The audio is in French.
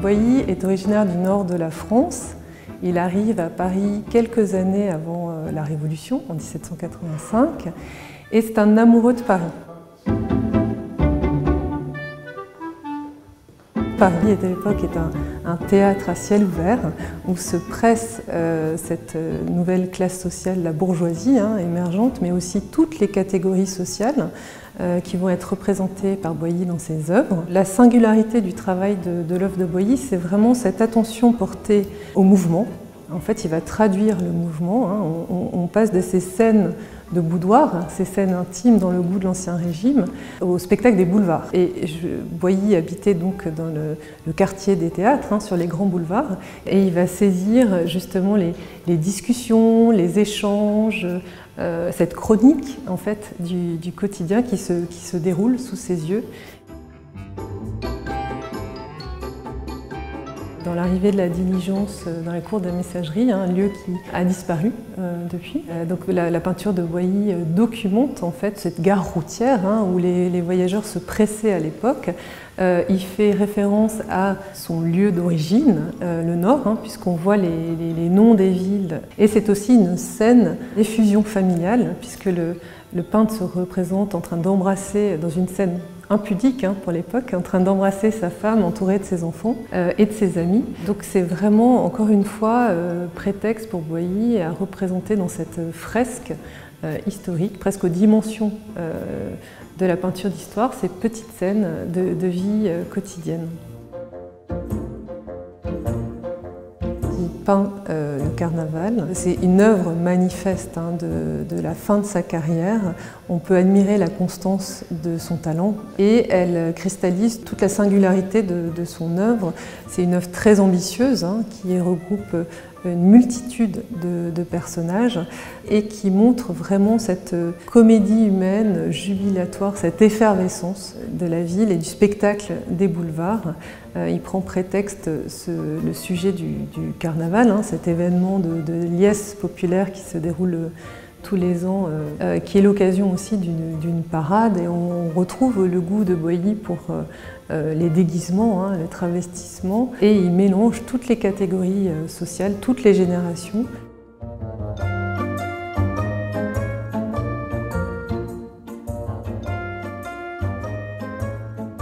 Boilly est originaire du nord de la France. Il arrive à Paris quelques années avant la Révolution, en 1785, et c'est un amoureux de Paris. Paris à l'époque est un théâtre à ciel ouvert où se presse cette nouvelle classe sociale, la bourgeoisie émergente, mais aussi toutes les catégories sociales qui vont être représentées par Boilly dans ses œuvres. La singularité du travail de l'œuvre de Boilly, c'est vraiment cette attention portée au mouvement. En fait, il va traduire le mouvement. On passe de ces scènes de boudoir, ces scènes intimes dans le goût de l'Ancien Régime, au spectacle des boulevards. Et Boilly habitait donc dans le quartier des théâtres, sur les grands boulevards, et il va saisir justement les discussions, les échanges, cette chronique en fait du quotidien qui se déroule sous ses yeux. Dans l'arrivée de la diligence dans la cour de la messagerie, un lieu qui a disparu depuis. Donc la peinture de Boilly documente en fait cette gare routière où les voyageurs se pressaient à l'époque. Il fait référence à son lieu d'origine, le Nord, puisqu'on voit les noms des villes. Et c'est aussi une scène d'effusion familiale, puisque le peintre se représente en train d'embrasser, dans une scène impudique pour l'époque, en train d'embrasser sa femme entourée de ses enfants et de ses amis. Donc c'est vraiment, encore une fois, prétexte pour Boilly à représenter dans cette fresque historique, presque aux dimensions de la peinture d'histoire, ces petites scènes de vie quotidienne. Il peint le carnaval. C'est une œuvre manifeste de la fin de sa carrière. On peut admirer la constance de son talent et elle cristallise toute la singularité de son œuvre. C'est une œuvre très ambitieuse qui regroupe une multitude de personnages et qui montre vraiment cette comédie humaine jubilatoire, cette effervescence de la ville et du spectacle des boulevards. Il prend prétexte le sujet du carnaval, cet événement de liesse populaire qui se déroule tous les ans, qui est l'occasion aussi d'une parade, et on retrouve le goût de Boilly pour les déguisements, le travestissement, et il mélange toutes les catégories sociales, toutes les générations.